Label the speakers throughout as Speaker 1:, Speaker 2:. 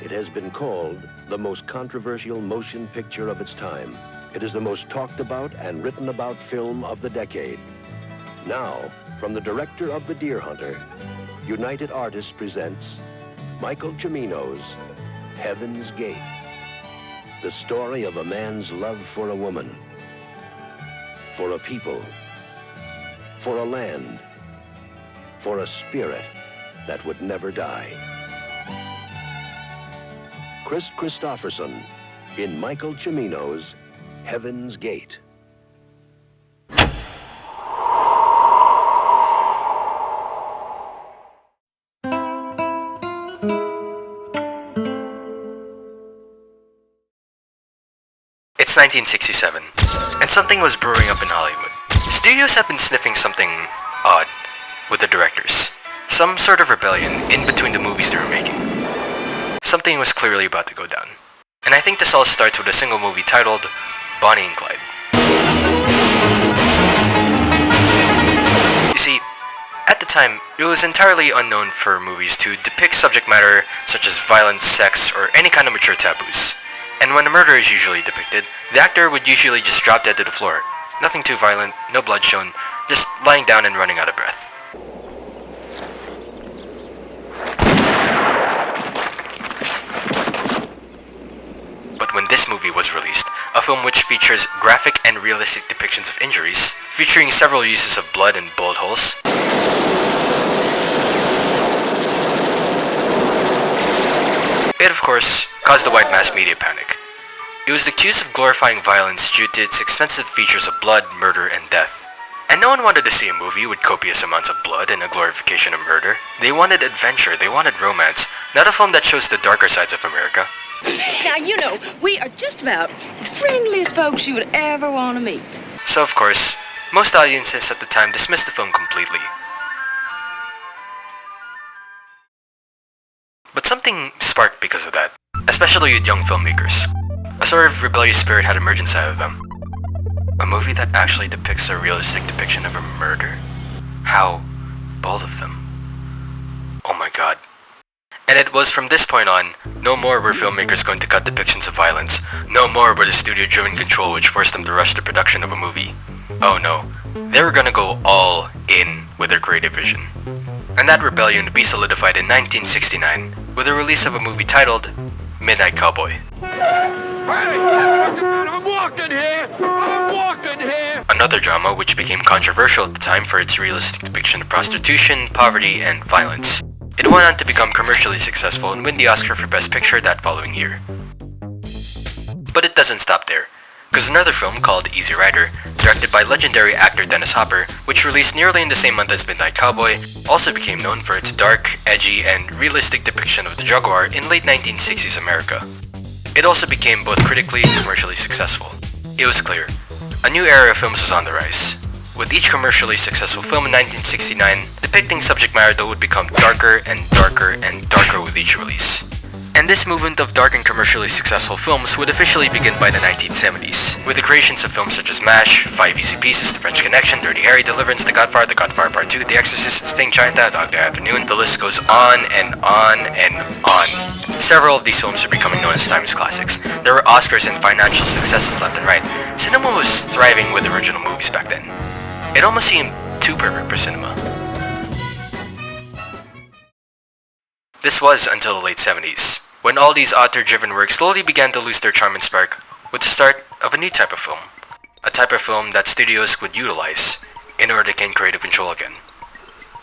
Speaker 1: It has been called the most controversial motion picture of its time. It is the most talked about and written about film of the decade. Now, from the director of The Deer Hunter, United Artists presents Michael Cimino's Heaven's Gate, the story of a man's love for a woman, for a people, for a land, for a spirit that would never die. Chris Christopherson in Michael Cimino's Heaven's Gate.
Speaker 2: It's 1967, and something was brewing up in Hollywood. Studios have been sniffing something odd with the directors. Some sort of rebellion in between the movies they were making. Something was clearly about to go down. And I think this all starts with a single movie titled Bonnie and Clyde. You see, at the time, it was entirely unknown for movies to depict subject matter such as violence, sex, or any kind of mature taboos. And when a murder is usually depicted, the actor would usually just drop dead to the floor. Nothing too violent, no blood shown, just lying down and running out of breath. But when this movie was released, a film which features graphic and realistic depictions of injuries, featuring several uses of blood and bullet holes, it of course caused a wide mass media panic. It was accused of glorifying violence due to its extensive features of blood, murder, and death. And no one wanted to see a movie with copious amounts of blood and a glorification of murder. They wanted adventure, they wanted romance, not a film that shows the darker sides of America.
Speaker 3: Now, you know, we are just about the friendliest folks you would ever want to meet.
Speaker 2: So, of course, most audiences at the time dismissed the film completely. But something sparked because of that, especially with young filmmakers. A sort of rebellious spirit had emerged inside of them. A movie that actually depicts a realistic depiction of a murder? How bold of them. Oh my god. And it was from this point on, no more were filmmakers going to cut depictions of violence. No more were the studio-driven control which forced them to rush the production of a movie. Oh no, they were gonna go all in with their creative vision. And that rebellion would be solidified in 1969 with the release of a movie titled Midnight Cowboy.
Speaker 4: I'm walking here! I'm walking here!
Speaker 2: Another drama which became controversial at the time for its realistic depiction of prostitution, poverty, and violence. It went on to become commercially successful and win the Oscar for Best Picture that following year. But it doesn't stop there, because another film called Easy Rider, directed by legendary actor Dennis Hopper, which released nearly in the same month as Midnight Cowboy, also became known for its dark, edgy, and realistic depiction of the drug war in late 1960s America. It also became both critically and commercially successful. It was clear, a new era of films was on the rise, with each commercially successful film in 1969 depicting subject matter that would become darker and darker and darker with each release. And this movement of dark and commercially successful films would officially begin by the 1970s, with the creations of films such as MASH, 5 Easy Pieces, The French Connection, Dirty Harry, Deliverance, The Godfather Part 2, The Exorcist, Sting, Chinatown, Dog Day Afternoon. The list goes on and on and on. Several of these films are becoming known as timeless classics. There were Oscars and financial successes left and right. Cinema was thriving with original movies back then. It almost seemed too perfect for cinema. This was until the late 70s, when all these author-driven works slowly began to lose their charm and spark with the start of a new type of film. A type of film that studios would utilize in order to gain creative control again.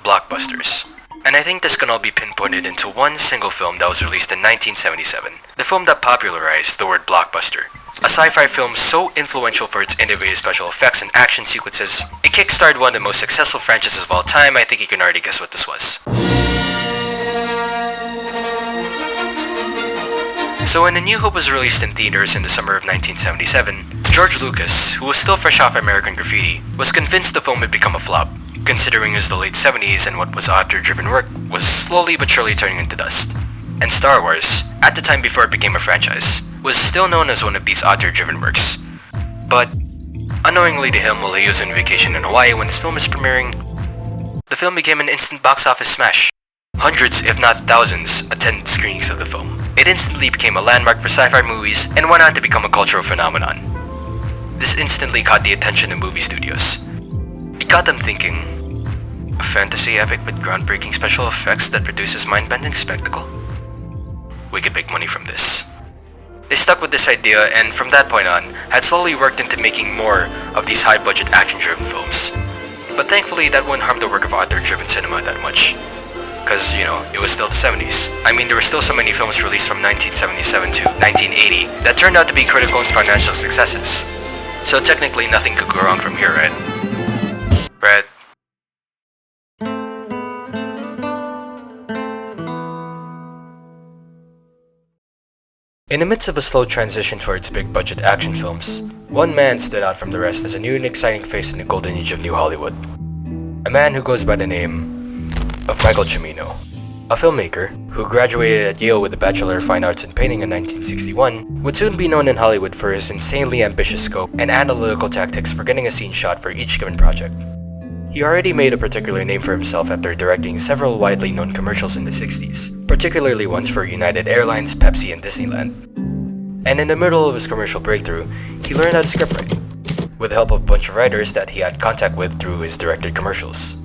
Speaker 2: Blockbusters. And I think this can all be pinpointed into one single film that was released in 1977, the film that popularized the word blockbuster. A sci-fi film so influential for its innovative special effects and action sequences, it kickstarted one of the most successful franchises of all time. I think you can already guess what this was. So when A New Hope was released in theaters in the summer of 1977, George Lucas, who was still fresh off American Graffiti, was convinced the film would become a flop, considering it was the late 70s and what was author-driven work was slowly but surely turning into dust. And Star Wars, at the time before it became a franchise, was still known as one of these author-driven works. But, unknowingly to him while he was on vacation in Hawaii when his film was premiering, the film became an instant box office smash. Hundreds, if not thousands, attended screenings of the film. It instantly became a landmark for sci-fi movies and went on to become a cultural phenomenon. This instantly caught the attention of movie studios. It got them thinking, a fantasy epic with groundbreaking special effects that produces mind-bending spectacle? We could make money from this. They stuck with this idea and from that point on, had slowly worked into making more of these high-budget action-driven films. But thankfully, that wouldn't harm the work of author-driven cinema that much. Cause, it was still the 70s. I mean, there were still so many films released from 1977 to 1980 that turned out to be critical and financial successes. So technically, nothing could go wrong from here, right? Right? In the midst of a slow transition towards big-budget action films, one man stood out from the rest as a new and exciting face in the golden age of New Hollywood. A man who goes by the name of Michael Cimino, a filmmaker who graduated at Yale with a Bachelor of Fine Arts in Painting in 1961, would soon be known in Hollywood for his insanely ambitious scope and analytical tactics for getting a scene shot for each given project. He already made a particular name for himself after directing several widely known commercials in the 60s, particularly ones for United Airlines, Pepsi, and Disneyland. And in the middle of his commercial breakthrough, he learned how to scriptwrite, with the help of a bunch of writers that he had contact with through his directed commercials.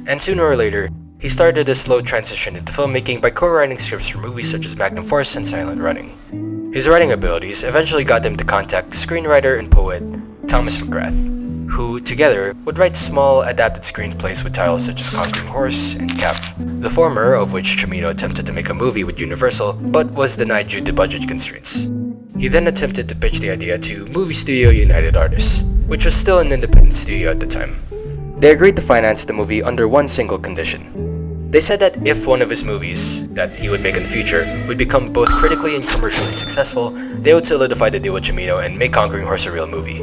Speaker 2: And sooner or later, he started a slow transition into filmmaking by co-writing scripts for movies such as Magnum Force and Silent Running. His writing abilities eventually got him to contact screenwriter and poet Thomas McGrath, who, together, would write small, adapted screenplays with titles such as Conquering Horse and Calf, the former of which Cimino attempted to make a movie with Universal, but was denied due to budget constraints. He then attempted to pitch the idea to movie studio United Artists, which was still an independent studio at the time. They agreed to finance the movie under one single condition. They said that if one of his movies that he would make in the future would become both critically and commercially successful, they would solidify the deal with Cimino and make Conquering Horse a real movie.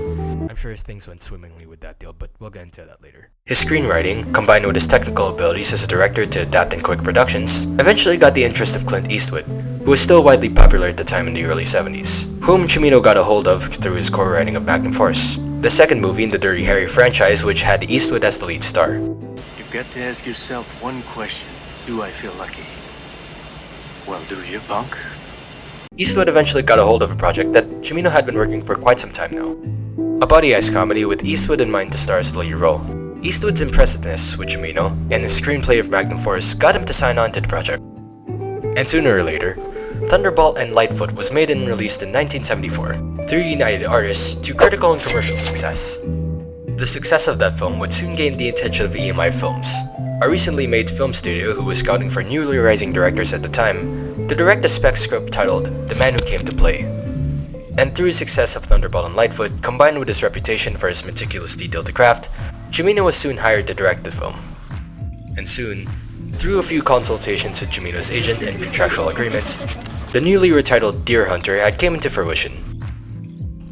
Speaker 2: I'm sure things went swimmingly with that deal, but we'll get into that later. His screenwriting, combined with his technical abilities as a director to adapt in quick productions, eventually got the interest of Clint Eastwood, who was still widely popular at the time in the early 70s, whom Cimino got a hold of through his co-writing of Magnum Force, the second movie in the Dirty Harry franchise which had Eastwood as the lead star.
Speaker 5: You've got to ask yourself one question. Do I feel lucky? Well, do you, punk?
Speaker 2: Eastwood eventually got a hold of a project that Cimino had been working for quite some time now. A body-ice comedy with Eastwood in mind to star as the lead role. Eastwood's impressiveness with Cimino and his screenplay of Magnum Force got him to sign on to the project. And sooner or later, Thunderbolt and Lightfoot was made and released in 1974 through United Artists to critical and commercial success. The success of that film would soon gain the attention of EMI Films, a recently made film studio who was scouting for newly rising directors at the time to direct a spec script titled The Man Who Came to Play. And through his success of Thunderbolt and Lightfoot, combined with his reputation for his meticulous detailed craft, Cimino was soon hired to direct the film. And soon, through a few consultations with Cimino's agent and contractual agreements, the newly retitled Deer Hunter had came into fruition.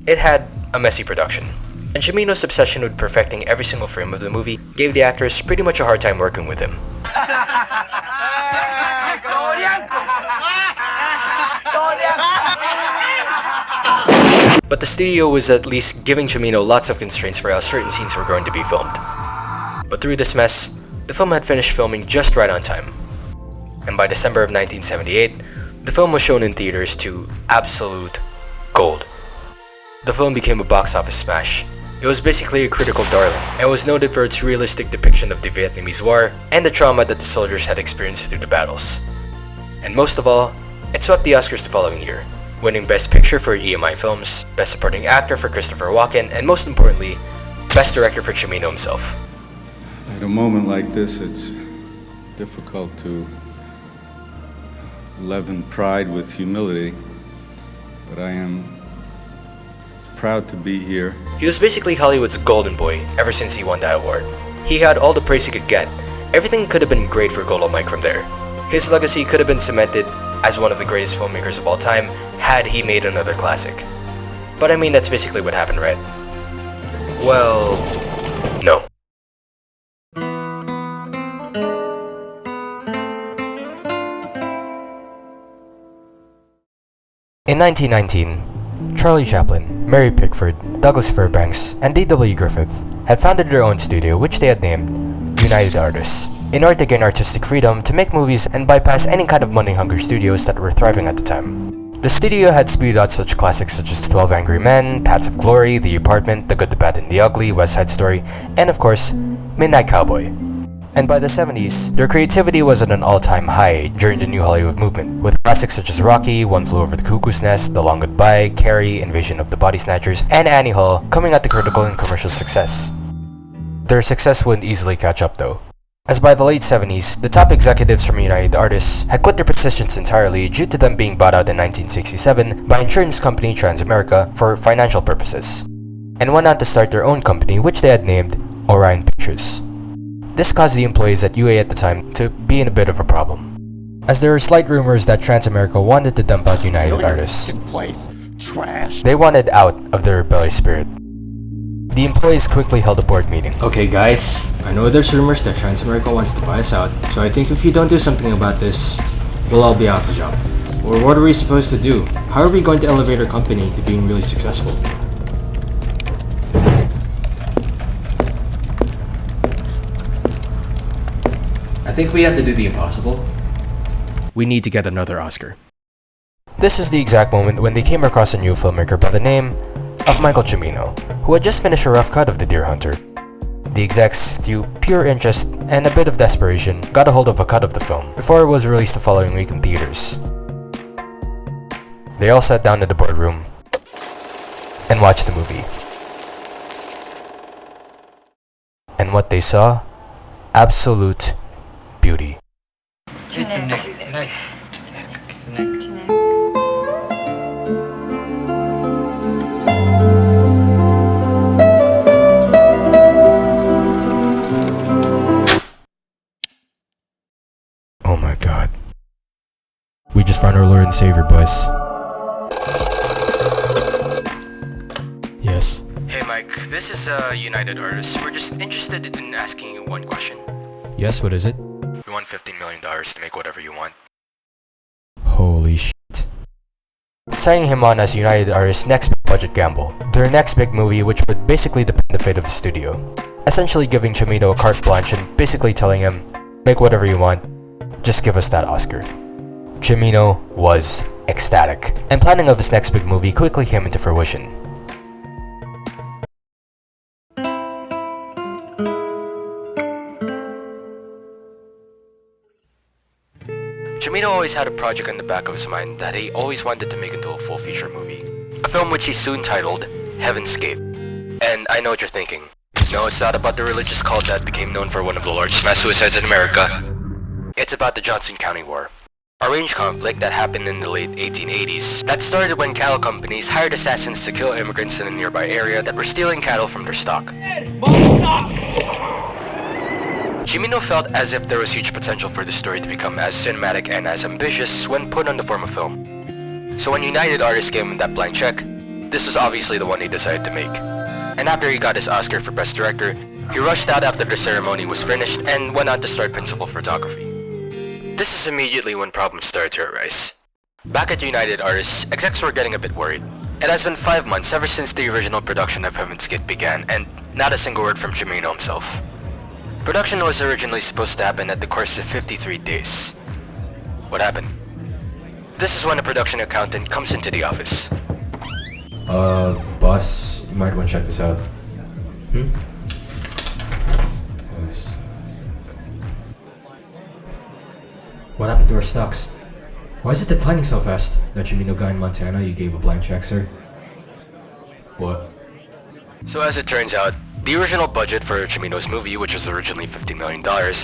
Speaker 2: It had a messy production, and Cimino's obsession with perfecting every single frame of the movie gave the actors pretty much a hard time working with him. But the studio was at least giving Cimino lots of constraints for how certain scenes were going to be filmed. But through this mess, the film had finished filming just right on time. And by December of 1978, the film was shown in theaters to absolute gold. The film became a box office smash. It was basically a critical darling, and was noted for its realistic depiction of the Vietnamese War and the trauma that the soldiers had experienced through the battles. And most of all, it swept the Oscars the following year, winning Best Picture for EMI Films, Best Supporting Actor for Christopher Walken, and most importantly, Best Director for Cimino himself.
Speaker 6: At a moment like this, it's difficult to leaven pride with humility, but I am proud to be here.
Speaker 2: He was basically Hollywood's golden boy ever since he won that award. He had all the praise he could get. Everything could have been great for Golden Mike from there. His legacy could have been cemented as one of the greatest filmmakers of all time had he made another classic. But I mean, that's basically what happened, right? Well, no. In 1919, Charlie Chaplin, Mary Pickford, Douglas Fairbanks, and D.W. Griffith had founded their own studio which they had named United Artists. in order to gain artistic freedom to make movies and bypass any kind of money-hungry studios that were thriving at the time. The studio had spewed out such classics such as 12 Angry Men, Paths of Glory, The Apartment, The Good, the Bad, and the Ugly, West Side Story, and of course, Midnight Cowboy. And by the 70s, their creativity was at an all-time high during the New Hollywood movement, with classics such as Rocky, One Flew Over the Cuckoo's Nest, The Long Goodbye, Carrie, Invasion of the Body Snatchers, and Annie Hall coming at the critical and commercial success. Their success wouldn't easily catch up though, as by the late 70s, the top executives from United Artists had quit their positions entirely due to them being bought out in 1967 by insurance company Transamerica for financial purposes, and went on to start their own company which they had named Orion Pictures. This caused the employees at UA at the time to be in a bit of a problem, as there were slight rumors that Transamerica wanted to dump out United Artists. They wanted out of their rebellious spirit. The employees quickly held a board meeting.
Speaker 7: Okay guys, I know there's rumors that Transamerica wants to buy us out, so I think if you don't do something about this, we'll all be out the job. Or what are we supposed to do? How are we going to elevate our company to being really successful? I think we have to do the impossible. We need to get another Oscar.
Speaker 2: This is the exact moment when they came across a new filmmaker by the name of Michael Cimino, who had just finished a rough cut of The Deer Hunter. The execs, through pure interest and a bit of desperation, got a hold of a cut of the film before it was released the following week in theaters. They all sat down in the boardroom and watched the movie. And what they saw? Absolute beauty. Oh my god. We just found our Lord and Savior, boys. Yes.
Speaker 7: Hey Mike, this is United Artists. We're just interested in asking you one question.
Speaker 2: Yes, what is it?
Speaker 7: We want $15 million to make whatever you want.
Speaker 2: Holy shit. Signing him on as United Artists' next big budget gamble, their next big movie which would basically depend the fate of the studio. Essentially giving Cimino a carte blanche and basically telling him, make whatever you want, just give us that Oscar. Cimino was ecstatic, and planning of his next big movie quickly came into fruition.
Speaker 7: Cimino always had a project in the back of his mind that he always wanted to make into a full feature movie. A film which he soon titled Heaven's Gate. And I know what you're thinking. No, it's not about the religious cult that became known for one of the largest mass suicides in America. It's about the Johnson County War. A range conflict that happened in the late 1880s that started when cattle companies hired assassins to kill immigrants in a nearby area that were stealing cattle from their stock. Cimino felt as if there was huge potential for the story to become as cinematic and as ambitious when put on the form of film. So when United Artists gave him that blank check, this was obviously the one he decided to make. And after he got his Oscar for Best Director, he rushed out after the ceremony was finished and went on to start principal photography. This is immediately when problems started to arise. Back at United Artists, execs were getting a bit worried. It has been 5 months ever since the original production of Heaven's Gate began, and not a single word from Cimino himself. Production was originally supposed to happen at the course of 53 days. What happened? This is when a production accountant comes into the office.
Speaker 2: Boss, you might want to check this out. Nice. What happened to our stocks? Why is it declining so fast? That Cimino guy in Montana you gave a blank check, sir? What?
Speaker 7: So as it turns out, the original budget for Cimino's movie, which was originally $50 million,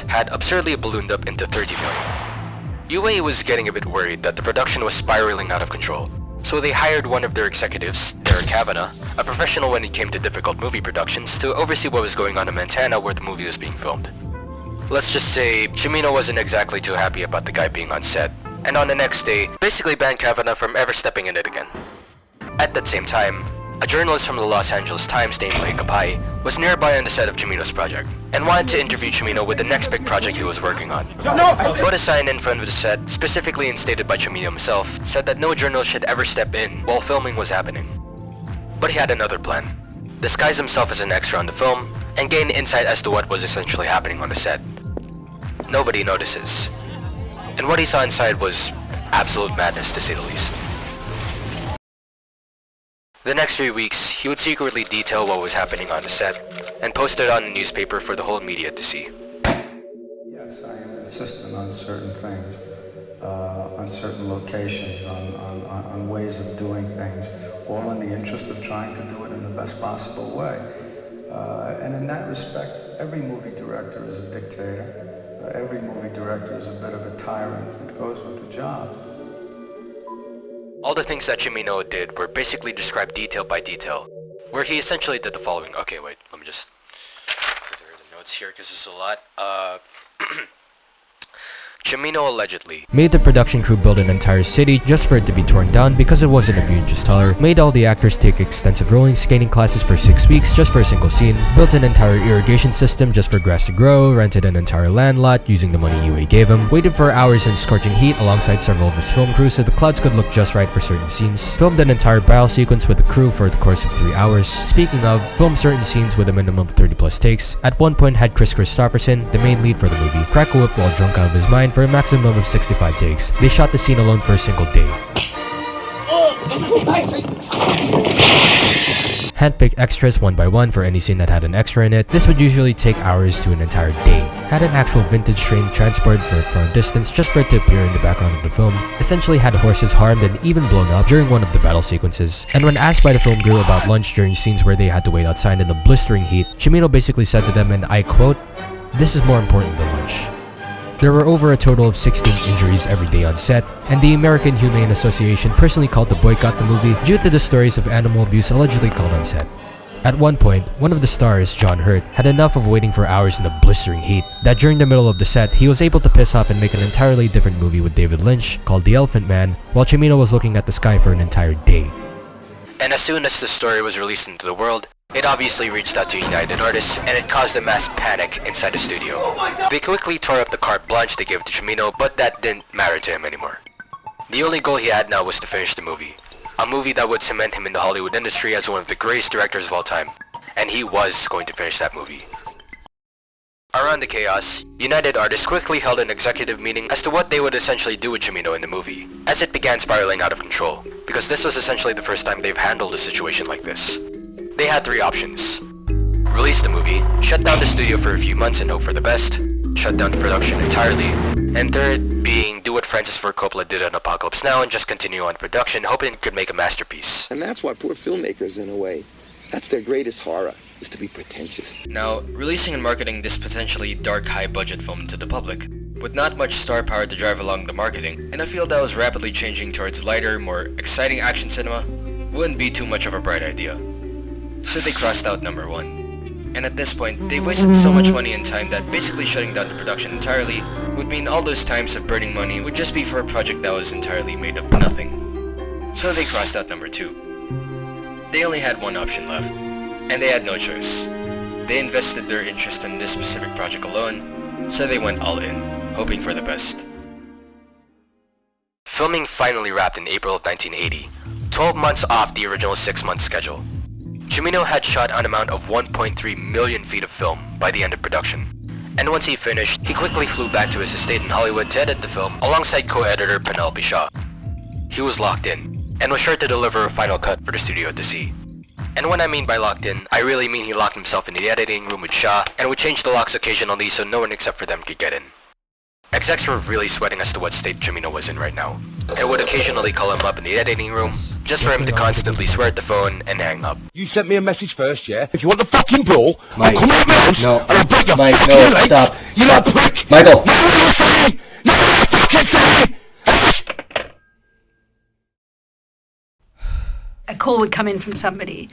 Speaker 7: had absurdly ballooned up into $30 million. UA was getting a bit worried that the production was spiraling out of control, so they hired one of their executives, Derek Kavanagh, a professional when it came to difficult movie productions, to oversee what was going on in Montana where the movie was being filmed. Let's just say, Cimino wasn't exactly too happy about the guy being on set, and on the next day, basically banned Kavanagh from ever stepping in it again. At that same time, a journalist from the Los Angeles Times named Lee Kapai was nearby on the set of Cimino's project, and wanted to interview Cimino with the next big project he was working on. But a sign in front of the set, specifically instated by Cimino himself, said that no journalist should ever step in while filming was happening. But he had another plan. Disguise himself as an extra on the film, and gain insight as to what was essentially happening on the set. nobody notices. And what he saw inside was absolute madness, to say the least. The next 3 weeks, he would secretly detail what was happening on the set, and post it on a newspaper for the whole media to see.
Speaker 8: Yes, I am insistent on certain things, on certain locations, on ways of doing things, all in the interest of trying to do it in the best possible way. And in that respect, every movie director is a dictator. Every movie director is a bit of a tyrant. It goes with the job.
Speaker 7: All the things that Cimino did were basically described detail by detail, where he essentially did the following. Okay, wait, let me just clear the notes here because this is a lot. Cimino allegedly
Speaker 2: made the production crew build an entire city just for it to be torn down because it wasn't a few inches taller, made all the actors take extensive rolling skating classes for 6 weeks just for a single scene, built an entire irrigation system just for grass to grow, rented an entire land lot using the money UA gave him, waited for hours in scorching heat alongside several of his film crews so the clouds could look just right for certain scenes, filmed an entire battle sequence with the crew for the course of 3 hours. Speaking of, filmed certain scenes with a minimum of 30 plus takes. At one point had Chris Christopherson, the main lead for the movie, crack a whip while drunk out of his mind for a maximum of 65 takes. They shot the scene alone for a single day. Handpicked extras one by one for any scene that had an extra in it. This would usually take hours to an entire day. Had an actual vintage train transported for a distance just for it to appear in the background of the film. Essentially had horses harmed and even blown up during one of the battle sequences. And when asked by the film crew about lunch during scenes where they had to wait outside in the blistering heat, Cimino basically said to them, and I quote, "This is more important than lunch." There were over a total of 16 injuries every day on set, and the American Humane Association personally called to boycott the movie due to the stories of animal abuse allegedly called on set. At one point, one of the stars, John Hurt, had enough of waiting for hours in the blistering heat that during the middle of the set, he was able to piss off and make an entirely different movie with David Lynch called The Elephant Man, while Cimino was looking at the sky for an entire day.
Speaker 7: And as soon as the story was released into the world, it obviously reached out to United Artists, and it caused a mass panic inside the studio. They quickly tore up the carte blanche they gave to Cimino, but that didn't matter to him anymore. The only goal he had now was to finish the movie. A movie that would cement him in the Hollywood industry as one of the greatest directors of all time. And he was going to finish that movie. Around the chaos, United Artists quickly held an executive meeting as to what they would essentially do with Cimino in the movie, as it began spiraling out of control, because this was essentially the first time they've handled a situation like this. They had 3 options. Release the movie, shut down the studio for a few months and hope for the best, shut down the production entirely, and third being do what Francis Ford Coppola did on Apocalypse Now and just continue on production, hoping it could make a masterpiece.
Speaker 9: And that's why poor filmmakers, in a way, that's their greatest horror, is to be pretentious.
Speaker 2: Now, releasing and marketing this potentially dark high-budget film to the public, with not much star power to drive along the marketing, in a field that was rapidly changing towards lighter, more exciting action cinema, wouldn't be too much of a bright idea. So they crossed out number 1. And at this point, they've wasted so much money and time that basically shutting down the production entirely would mean all those times of burning money would just be for a project that was entirely made of nothing. So they crossed out number 2. They only had one option left, and they had no choice. They invested their interest in this specific project alone, so they went all in, hoping for the best.
Speaker 7: Filming finally wrapped in April of 1980, 12 months off the original 6-month schedule. Cimino had shot an amount of 1.3 million feet of film by the end of production, and once he finished, he quickly flew back to his estate in Hollywood to edit the film alongside co-editor Penelope Shaw. He was locked in, and was sure to deliver a final cut for the studio to see. And when I mean by locked in, I really mean he locked himself in the editing room with Shaw, and would change the locks occasionally so no one except for them could get in. Execs were really sweating as to what state Cimino was in right now, and would occasionally call him up in the editing room, just for him to constantly swear at the phone and hang up.
Speaker 4: You sent me a message first, yeah? If you want the fucking brawl,
Speaker 2: Mike,
Speaker 4: I'll come out my house
Speaker 2: no,
Speaker 4: and I'll break your
Speaker 2: Mike,
Speaker 4: fucking
Speaker 2: no,
Speaker 4: leg.
Speaker 2: stop,
Speaker 4: You
Speaker 2: stop,
Speaker 4: little prick.
Speaker 2: Michael!
Speaker 4: You little fucking- you little fucking thing.
Speaker 10: A call would come in from somebody,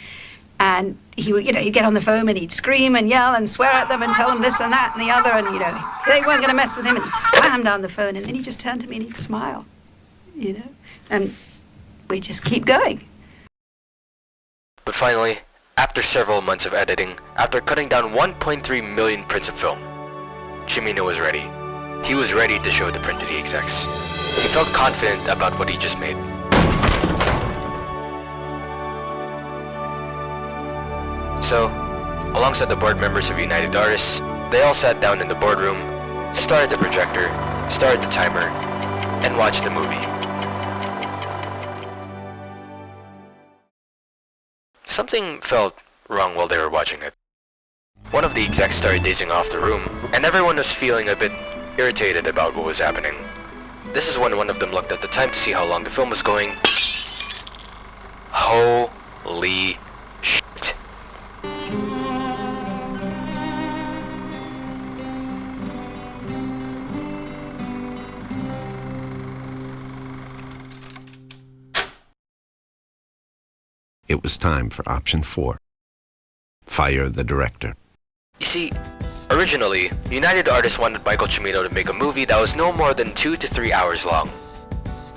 Speaker 10: and he would, he'd get on the phone and he'd scream and yell and swear at them and tell them this and that and the other, and, they weren't going to mess with him, and he'd slam down the phone, and then he'd just turn to me and he'd smile, and we'd just keep going.
Speaker 7: But finally, after several months of editing, after cutting down 1.3 million prints of film, Cimino was ready. He was ready to show the print to the execs. He felt confident about what he just made. So, alongside the board members of United Artists, they all sat down in the boardroom, started the projector, started the timer, and watched the movie. Something felt wrong while they were watching it. One of the execs started dazing off the room, and everyone was feeling a bit irritated about what was happening. This is when one of them looked at the time to see how long the film was going. Holy shit.
Speaker 1: It was time for option 4. Fire the director.
Speaker 7: You see, originally, United Artists wanted Michael Cimino to make a movie that was no more than 2 to 3 hours long.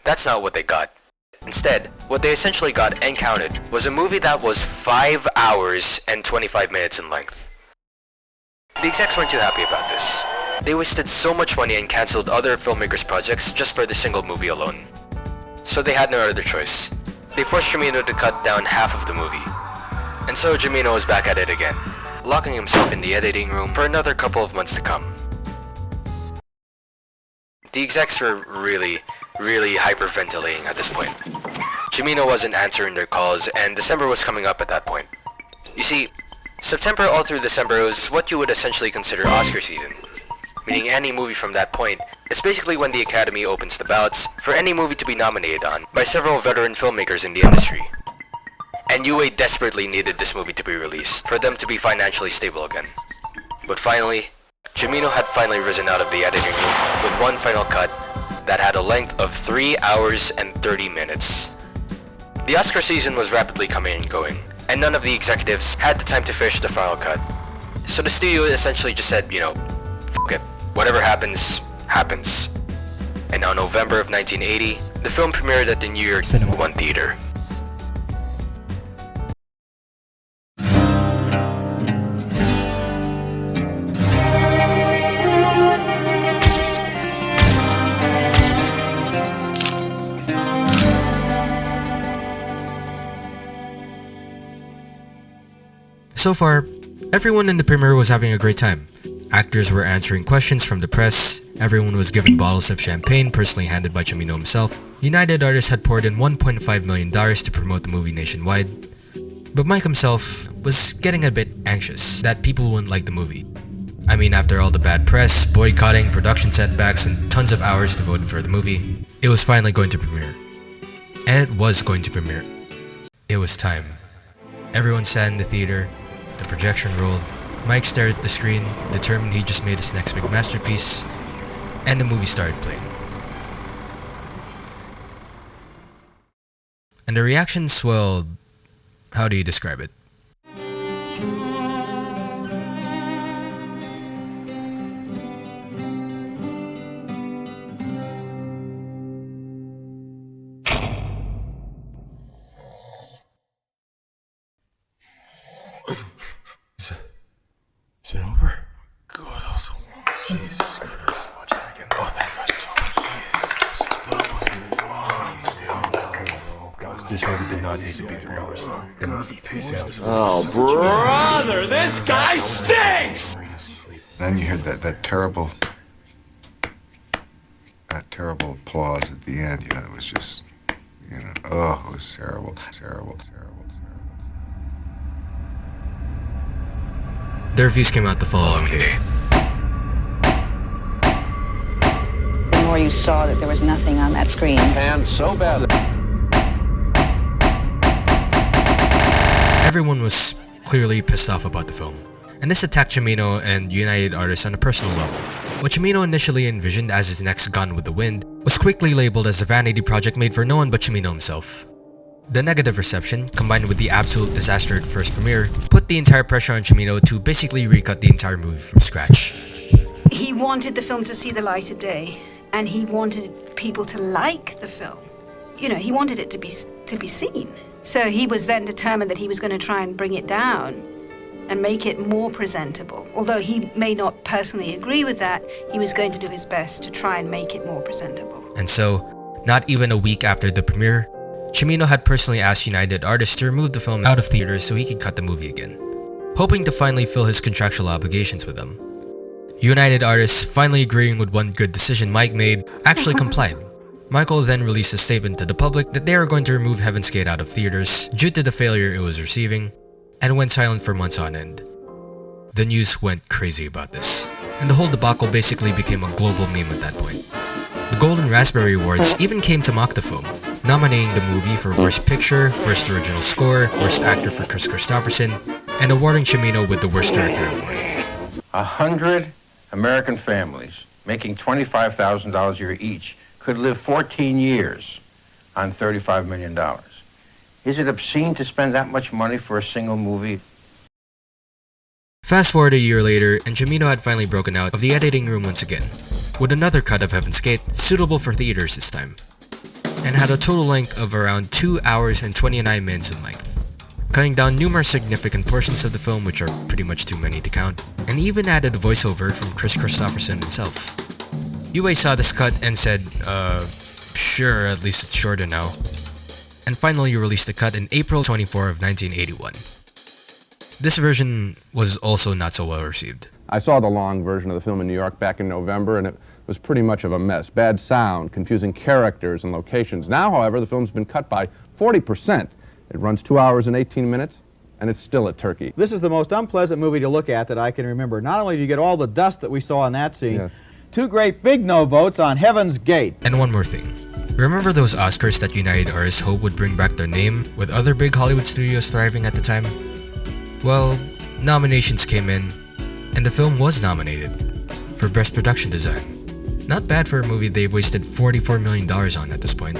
Speaker 7: That's not what they got. Instead, what they essentially got and counted was a movie that was 5 hours and 25 minutes in length. The execs weren't too happy about this. They wasted so much money and cancelled other filmmakers' projects just for the single movie alone. So they had no other choice. They forced Cimino to cut down half of the movie. And so Cimino was back at it again, locking himself in the editing room for another couple of months to come. The execs were really hyperventilating at this point. Cimino wasn't answering their calls, and December was coming up at that point. You see, September all through December was what you would essentially consider Oscar season, meaning any movie from that point is basically when the Academy opens the ballots for any movie to be nominated on by several veteran filmmakers in the industry. And UA desperately needed this movie to be released for them to be financially stable again. But finally, Cimino had finally risen out of the editing room with one final cut that had a length of 3 hours and 30 minutes. The Oscar season was rapidly coming and going, and none of the executives had the time to finish the final cut. So the studio essentially just said, fuck it, whatever happens, happens. And on November of 1980, the film premiered at the New York Cinema One Theater. So far, everyone in the premiere was having a great time. Actors were answering questions from the press, everyone was given bottles of champagne personally handed by Cimino himself. United Artists had poured in $1.5 million to promote the movie nationwide. But Mike himself was getting a bit anxious that people wouldn't like the movie. I mean, after all the bad press, boycotting, production setbacks, and tons of hours devoted for the movie, it was finally going to premiere. And it was going to premiere. It was time. Everyone sat in the theater. The projection rolled, Mike stared at the screen, determined he just made his next big masterpiece, and the movie started playing. And the reactions, well, how do you describe it?
Speaker 11: Is it over? God, that was so long. Jesus Christ. Watch that again. Oh, thank God it's over. Jesus. This movie did not need to be 3 hours long. It was a piece of
Speaker 12: Oh, brother, this guy stinks!
Speaker 13: Then you heard that terrible applause at the end. It was just, it was terrible.
Speaker 7: The reviews came out the following day.
Speaker 14: The more you saw that there was nothing on that screen.
Speaker 1: And so bad.
Speaker 7: Everyone was clearly pissed off about the film, and this attacked Cimino and United Artists on a personal level. What Cimino initially envisioned as his next Gone with the Wind was quickly labeled as a vanity project made for no one but Cimino himself. The negative reception, combined with the absolute disaster at first premiere, put the entire pressure on Cimino to basically recut the entire movie from scratch.
Speaker 10: He wanted the film to see the light of day, and he wanted people to like the film. He wanted it to be seen. So he was then determined that he was going to try and bring it down and make it more presentable. Although he may not personally agree with that, he was going to do his best to try and make it more presentable.
Speaker 7: And so, not even a week after the premiere, Cimino had personally asked United Artists to remove the film out of theaters so he could cut the movie again, hoping to finally fill his contractual obligations with them.
Speaker 2: United Artists, finally agreeing with one good decision Mike made, actually complied. Michael then released a statement to the public that they are going to remove Heaven's Gate out of theaters due to the failure it was receiving, and went silent for months on end. The news went crazy about this, and the whole debacle basically became a global meme at that point. The Golden Raspberry Awards even came to mock the film, nominating the movie for Worst Picture, Worst Original Score, Worst Actor for Kris Kristofferson, and awarding Cimino with the Worst Director award.
Speaker 15: 100 American families making $25,000 a year each could live 14 years on $35 million. Is it obscene to spend that much money for a single movie?
Speaker 2: Fast forward a year later, and Cimino had finally broken out of the editing room once again, with another cut of Heaven's Gate suitable for theaters this time, and had a total length of around 2 hours and 29 minutes in length, cutting down numerous significant portions of the film which are pretty much too many to count, and even added a voiceover from Kris Kristofferson himself. UA saw this cut and said, sure, at least it's shorter now, and finally released the cut in April 24 of 1981. This version was also not so well received.
Speaker 16: I saw the long version of the film in New York back in November, and it was pretty much of a mess. Bad sound, confusing characters and locations. Now, however, the film's been cut by 40%. It runs 2 hours and 18 minutes, and it's still a turkey.
Speaker 17: This is the most unpleasant movie to look at that I can remember. Not only do you get all the dust that we saw in that scene, yes. 2 great big no votes on Heaven's Gate.
Speaker 2: And one more thing. Remember those Oscars that United Artists hoped would bring back their name, with other big Hollywood studios thriving at the time? Well, nominations came in, and the film was nominated for Best Production Design. Not bad for a movie they've wasted $44 million on at this point.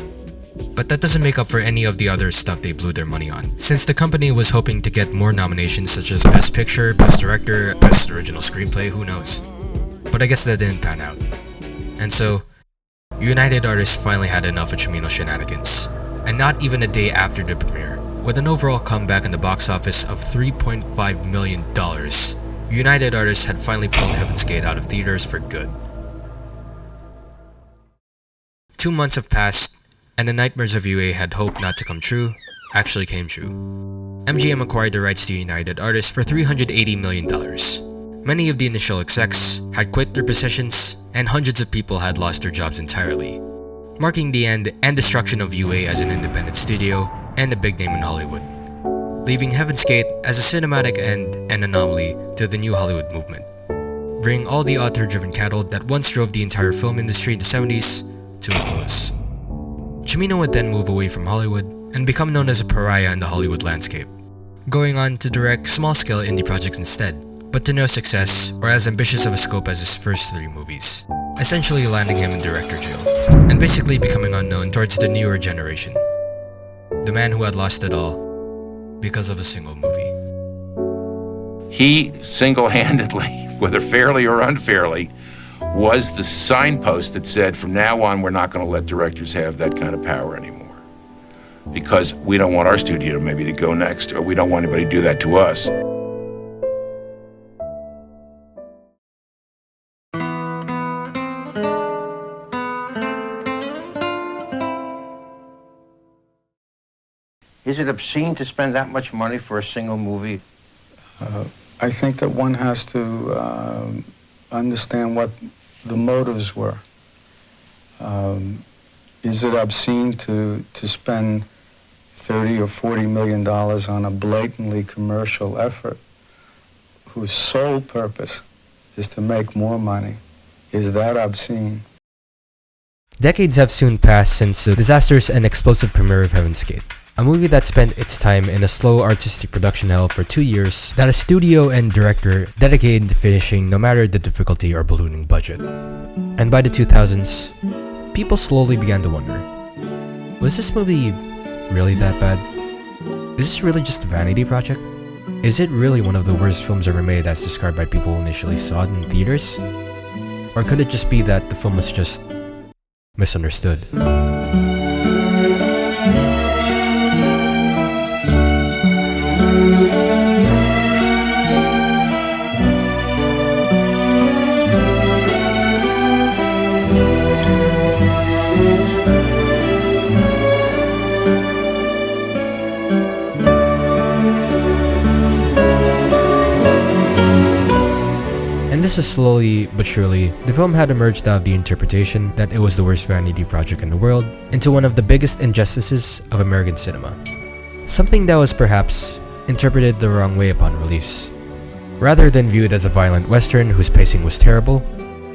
Speaker 2: But that doesn't make up for any of the other stuff they blew their money on, since the company was hoping to get more nominations such as Best Picture, Best Director, Best Original Screenplay, who knows. But I guess that didn't pan out. And so, United Artists finally had enough of Cimino shenanigans, and not even a day after the premiere, with an overall comeback in the box office of $3.5 million, United Artists had finally pulled Heaven's Gate out of theaters for good. 2 months have passed, and the nightmares of UA had hoped not to come true actually came true. MGM acquired the rights to United Artists for $380 million. Many of the initial execs had quit their positions, and hundreds of people had lost their jobs entirely, marking the end and destruction of UA as an independent studio and a big name in Hollywood, leaving Heaven's Gate as a cinematic end and anomaly to the new Hollywood movement, bringing all the author-driven cattle that once drove the entire film industry in the 70s to a close. Cimino would then move away from Hollywood and become known as a pariah in the Hollywood landscape, going on to direct small-scale indie projects instead, but to no success or as ambitious of a scope as his first 3 movies, essentially landing him in director jail, and basically becoming unknown towards the newer generation. The man who had lost it all because of a single movie.
Speaker 18: He single-handedly, whether fairly or unfairly, was the signpost that said, from now on, we're not going to let directors have that kind of power anymore. Because we don't want our studio maybe to go next, or we don't want anybody to do that to us.
Speaker 15: Is it obscene to spend that much money for a single movie?
Speaker 8: I think that one has to understand what the motives were. Is it obscene to spend $30 or $40 million on a blatantly commercial effort whose sole purpose is to make more money? Is that obscene?
Speaker 2: Decades have soon passed since the disastrous and explosive premiere of Heaven's Gate, a movie that spent its time in a slow artistic production hell for 2 years that a studio and director dedicated to finishing no matter the difficulty or ballooning budget. And by the 2000s, people slowly began to wonder, was this movie really that bad? Is this really just a vanity project? Is it really one of the worst films ever made as described by people who initially saw it in theaters? Or could it just be that the film was just misunderstood? This Just as slowly but surely, the film had emerged out of the interpretation that it was the worst vanity project in the world into one of the biggest injustices of American cinema. Something that was perhaps interpreted the wrong way upon release. Rather than viewed as a violent western whose pacing was terrible,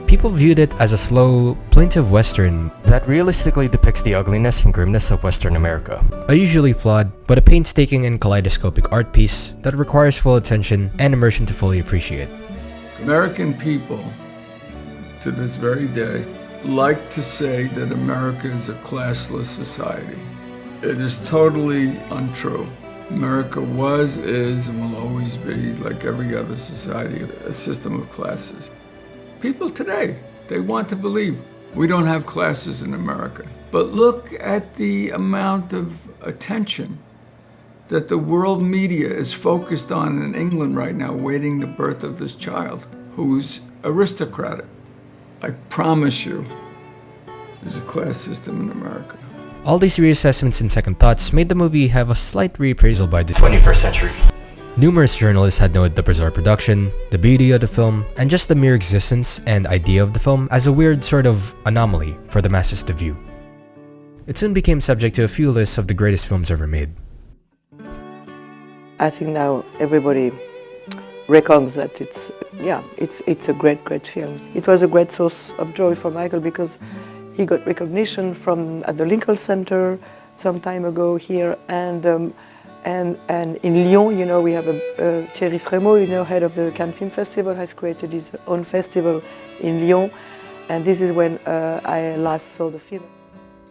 Speaker 2: people viewed it as a slow, plaintive western that realistically depicts the ugliness and grimness of Western America. A usually flawed, but a painstaking and kaleidoscopic art piece that requires full attention and immersion to fully appreciate.
Speaker 19: American people, to this very day, like to say that America is a classless society. It is totally untrue. America was, is, and will always be, like every other society, a system of classes. People today, they want to believe we don't have classes in America. But look at the amount of attention that the world media is focused on in England right now, waiting the birth of this child, who's aristocratic. I promise you, there's a class system in America.
Speaker 2: All these reassessments and second thoughts made the movie have a slight reappraisal by the 21st century. Numerous journalists had noted the bizarre production, the beauty of the film, and just the mere existence and idea of the film as a weird sort of anomaly for the masses to view. It soon became subject to a few lists of the greatest films ever made.
Speaker 20: I think now everybody reckons that it's a great film. It was a great source of joy for Michael because he got recognition at the Lincoln Center some time ago here, and in Lyon, we have Thierry Frémaux, head of the Cannes Film Festival, has created his own festival in Lyon, and this is when I last saw the film.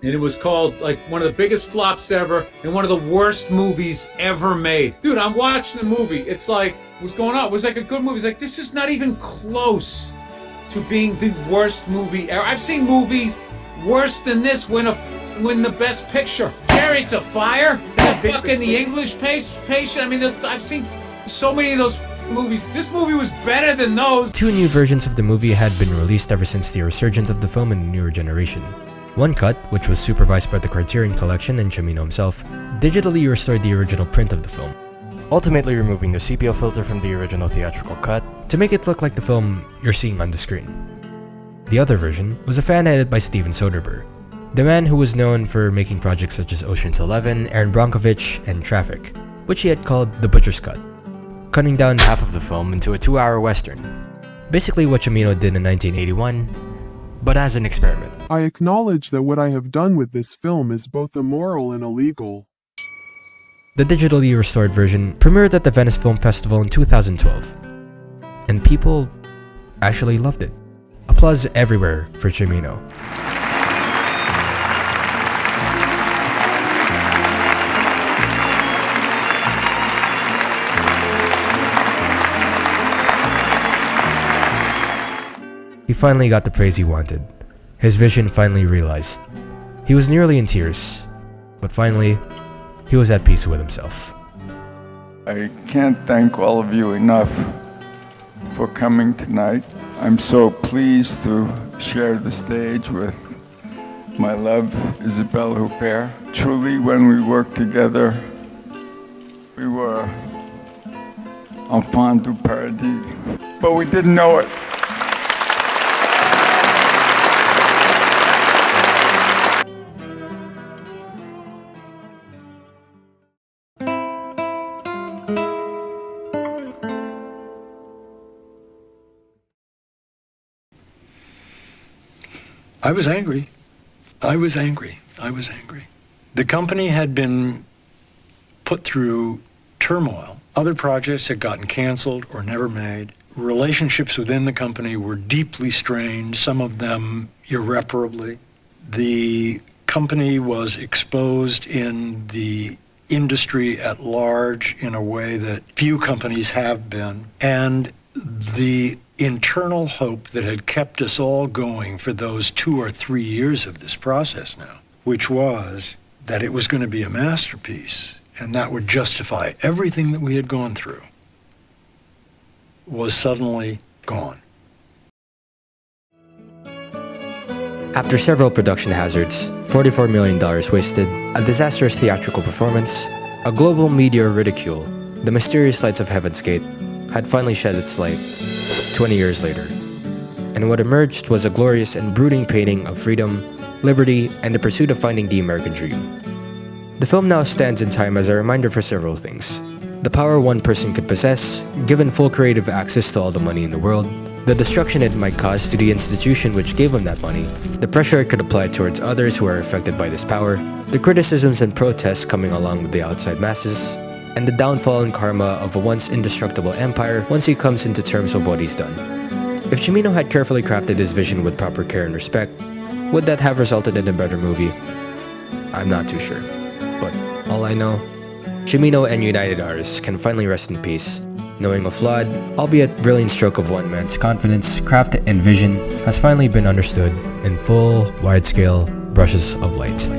Speaker 21: And it was called like one of the biggest flops ever and one of the worst movies ever made. Dude, I'm watching the movie. It's like, what's going on? It was like a good movie. It's like, this is not even close to being the worst movie ever. I've seen movies worse than this win the best picture. Chariots of Fire, fucking The English Patient. I mean, I've seen so many of those movies. This movie was better than those.
Speaker 2: 2 new versions of the movie had been released ever since the resurgence of the film in the newer generation. One cut, which was supervised by the Criterion Collection and Cimino himself, digitally restored the original print of the film, ultimately removing the sepia filter from the original theatrical cut to make it look like the film you're seeing on the screen. The other version was a fan edited by Steven Soderbergh, the man who was known for making projects such as Ocean's 11, Aaron Brockovich, and Traffic, which he had called the Butcher's Cut, cutting down half of the film into a 2-hour western. Basically what Cimino did in 1981, but as an experiment.
Speaker 22: I acknowledge that what I have done with this film is both immoral and illegal.
Speaker 2: The digitally restored version premiered at the Venice Film Festival in 2012, and people actually loved it. Applause everywhere for Cimino. He finally got the praise he wanted. His vision finally realized. He was nearly in tears, but finally, he was at peace with himself.
Speaker 19: I can't thank all of you enough for coming tonight. I'm so pleased to share the stage with my love, Isabelle Huppert. Truly, when we worked together, we were enfants du paradis, but we didn't know it.
Speaker 5: I was angry. The company had been put through turmoil. Other projects had gotten canceled or never made. Relationships within the company were deeply strained, some of them irreparably. The company was exposed in the industry at large in a way that few companies have been. And the internal hope that had kept us all going for those 2 or 3 years of this process now, which was that it was going to be a masterpiece and that would justify everything that we had gone through, was suddenly gone.
Speaker 2: After several production hazards, $44 million wasted, a disastrous theatrical performance, a global media ridicule, the mysterious lights of Heaven's Gate had finally shed its light 20 years later. and what emerged was a glorious and brooding painting of freedom, liberty, and the pursuit of finding the American dream. The film now stands in time as a reminder for several things. The power one person could possess, given full creative access to all the money in the world, the destruction it might cause to the institution which gave him that money, the pressure it could apply towards others who are affected by this power, the criticisms and protests coming along with the outside masses, and the downfall and karma of a once indestructible empire once he comes into terms of what he's done. If Cimino had carefully crafted his vision with proper care and respect, would that have resulted in a better movie? I'm not too sure. But all I know, Cimino and United Artists can finally rest in peace, knowing a flawed, albeit brilliant stroke of one man's confidence, craft, and vision has finally been understood in full, wide-scale brushes of light.